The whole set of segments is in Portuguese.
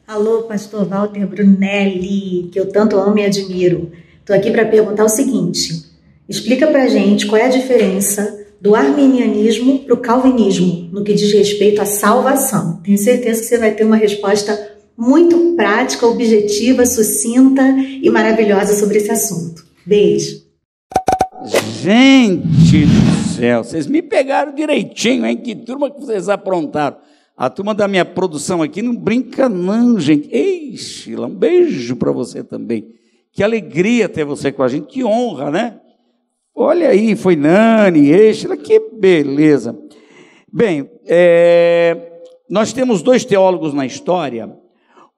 Alô, pastor Walter Brunelli, que eu tanto amo e admiro. Estou aqui para perguntar o seguinte: explica para a gente qual é a diferença do arminianismo para o calvinismo no que diz respeito à salvação. Tenho certeza que você vai ter uma resposta muito prática, objetiva, sucinta e maravilhosa sobre esse assunto. Beijo. Gente do céu, vocês me pegaram direitinho, hein? Que turma que vocês aprontaram. A turma da minha produção aqui não brinca não, gente. Ei, Sheila, um beijo para você também. Que alegria ter você com a gente, que honra, né? Olha aí, foi Nani, Sheila, que beleza. Bem, nós temos dois teólogos na história.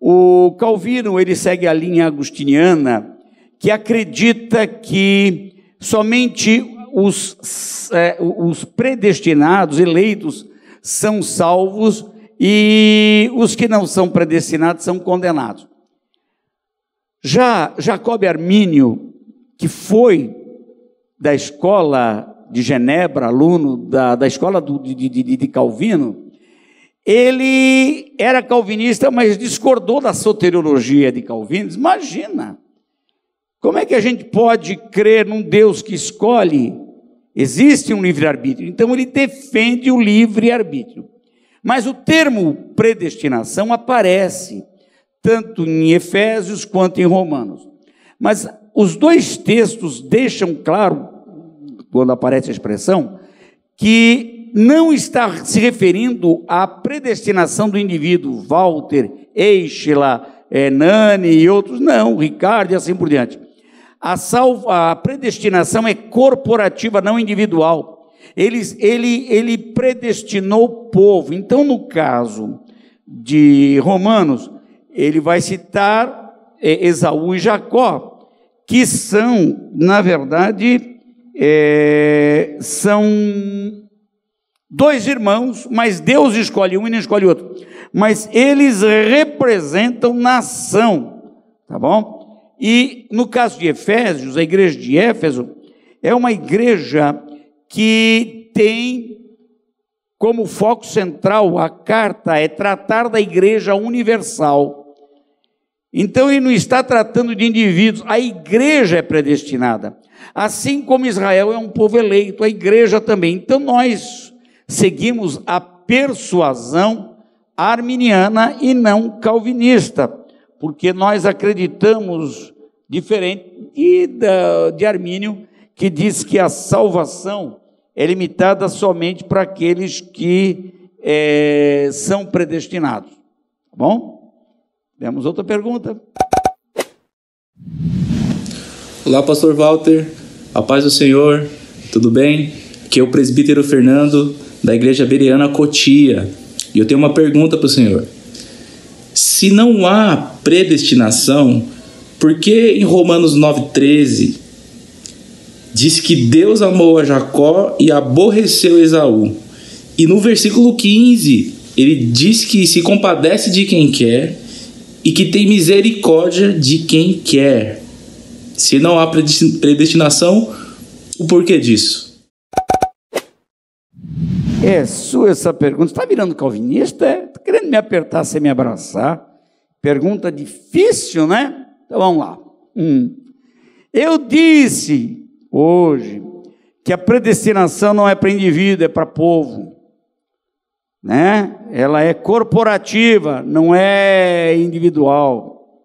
O Calvino, ele segue a linha agostiniana, que acredita que somente os predestinados, eleitos, são salvos e os que não são predestinados são condenados. Já Jacob Armínio, que foi da escola de Genebra, aluno da escola de Calvino, ele era calvinista, mas discordou da soteriologia de Calvino. Imagina, como é que a gente pode crer num Deus que escolhe? Existe um livre-arbítrio, então ele defende o livre-arbítrio. Mas o termo predestinação aparece tanto em Efésios quanto em Romanos. Mas os dois textos deixam claro, quando aparece a expressão, que não está se referindo à predestinação do indivíduo, Walter, Sheila, Nani e outros, não, Ricardo e assim por diante. A predestinação é corporativa, não individual. Ele predestinou o povo. Então, no caso de Romanos, ele vai citar Esaú e Jacó, que são, na verdade, são dois irmãos, mas Deus escolhe um e não escolhe outro. Mas eles representam nação, tá bom? E no caso de Efésios, a igreja de Éfeso é uma igreja que tem como foco central a carta, é tratar da igreja universal. Então ele não está tratando de indivíduos, a igreja é predestinada. Assim como Israel é um povo eleito, a igreja também. Então nós seguimos a persuasão arminiana e não calvinista, porque nós acreditamos, diferente de Armínio, que diz que a salvação é limitada somente para aqueles que são predestinados. Tá bom? Temos outra pergunta. Olá, pastor Walter, a paz do Senhor, tudo bem? Aqui é o presbítero Fernando, da igreja Bereana Cotia, e eu tenho uma pergunta para o senhor. Se não há predestinação, por que em Romanos 9,13 diz que Deus amou a Jacó e aborreceu Esaú? E no versículo 15, ele diz que se compadece de quem quer e que tem misericórdia de quem quer. Se não há predestinação, o porquê disso? É sua essa pergunta. Você está virando calvinista? Está querendo me apertar sem me abraçar? Pergunta difícil, né? Então vamos lá. Eu disse hoje que a predestinação não é para indivíduo, é para povo, né? Ela é corporativa, não é individual.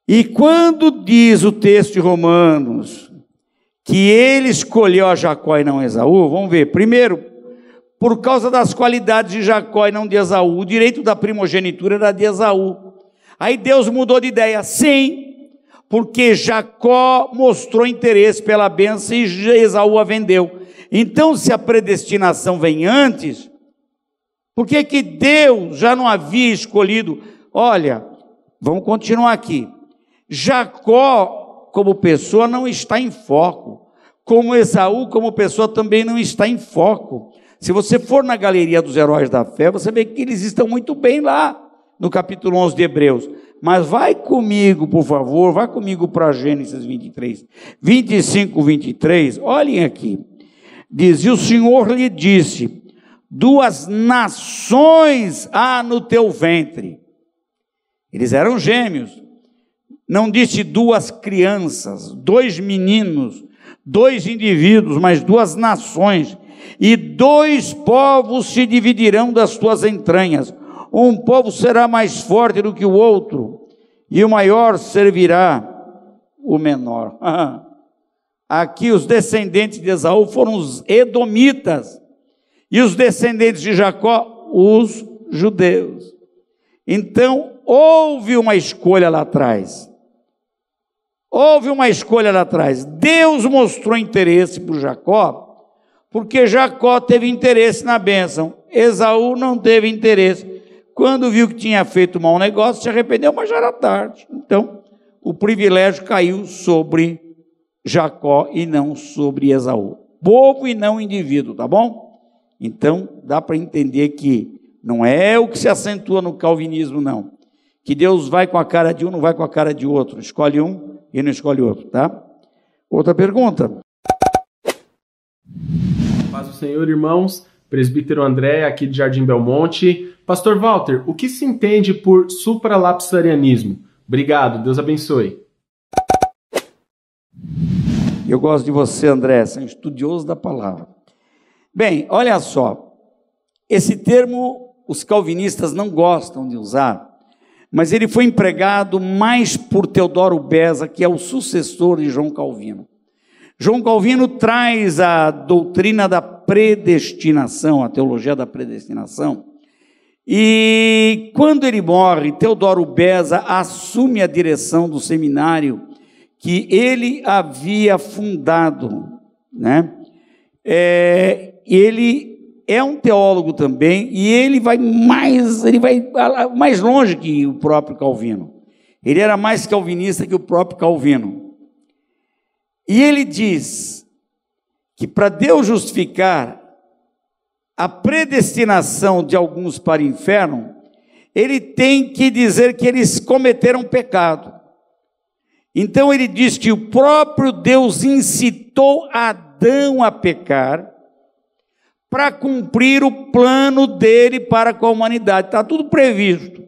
E quando diz o texto de Romanos que ele escolheu a Jacó e não Esaú, vamos ver. Primeiro, por causa das qualidades de Jacó e não de Esaú, o direito da primogenitura era de Esaú. Aí Deus mudou de ideia, sim, porque Jacó mostrou interesse pela bênção e Esaú a vendeu. Então, se a predestinação vem antes, por que que Deus já não havia escolhido? Olha, vamos continuar aqui. Jacó, como pessoa, não está em foco, como Esaú, como pessoa, também não está em foco. Se você for na galeria dos heróis da fé, você vê que eles estão muito bem lá, no capítulo 11 de Hebreus. Mas vai comigo, por favor, vai comigo para Gênesis 23, 25, 23, olhem aqui. Diz, e o Senhor lhe disse, 2 nações há no teu ventre, Eles eram gêmeos. Não disse duas crianças, dois meninos, dois indivíduos, mas duas nações. E dois povos se dividirão das tuas entranhas. Um povo será mais forte do que o outro, e o maior servirá o menor. Aqui os descendentes de Esaú foram os edomitas, e os descendentes de Jacó, os judeus. Então, houve uma escolha lá atrás. Houve uma escolha lá atrás. Deus mostrou interesse por Jacó, porque Jacó teve interesse na bênção. Esaú não teve interesse. Quando viu que tinha feito um mau negócio, se arrependeu, mas já era tarde. Então, o privilégio caiu sobre Jacó e não sobre Esaú. Povo e não indivíduo, tá bom? Então, dá para entender que não é o que se acentua no calvinismo, não. Que Deus vai com a cara de um, não vai com a cara de outro. Escolhe um e não escolhe outro, tá? Outra pergunta. Paz do Senhor, irmãos. Presbítero André, aqui de Jardim Belmonte. Pastor Walter, o que se entende por supralapsarianismo? Obrigado, Deus abençoe. Eu gosto de você, André, você é um estudioso da palavra. Bem, olha só, esse termo os calvinistas não gostam de usar, mas ele foi empregado mais por Teodoro Beza, que é o sucessor de João Calvino. João Calvino traz a doutrina da predestinação, a teologia da predestinação, e quando ele morre, Teodoro Beza assume a direção do seminário que ele havia fundado, né? Ele é um teólogo também, e ele vai mais longe que o próprio Calvino. Ele era mais calvinista que o próprio Calvino. E ele diz que para Deus justificar a predestinação de alguns para o inferno, ele tem que dizer que eles cometeram pecado. Então ele diz que o próprio Deus incitou Adão a pecar para cumprir o plano dele para com a humanidade. Está tudo previsto.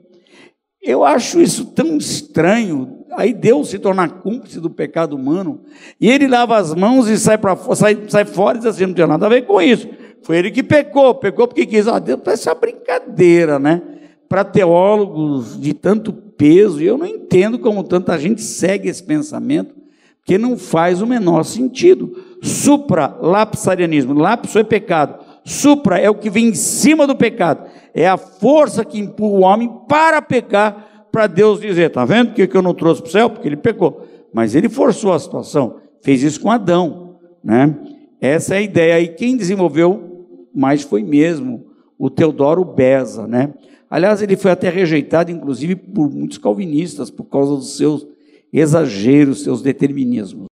Eu acho isso tão estranho. Aí Deus se torna cúmplice do pecado humano, e ele lava as mãos e sai fora e diz assim, não tinha nada a ver com isso. Foi ele que pecou porque quis. Deus, parece uma brincadeira, né? Para teólogos de tanto peso, e eu não entendo como tanta gente segue esse pensamento, porque não faz o menor sentido. Supralapsarianismo, lapso é pecado, supra é o que vem em cima do pecado, é a força que empurra o homem para pecar, para Deus dizer, está vendo que eu não trouxe para o céu? Porque ele pecou, mas ele forçou a situação, fez isso com Adão, né? Essa é a ideia, e quem desenvolveu mais foi mesmo o Teodoro Beza, né? Aliás, ele foi até rejeitado, inclusive, por muitos calvinistas, por causa dos seus exageros, seus determinismos.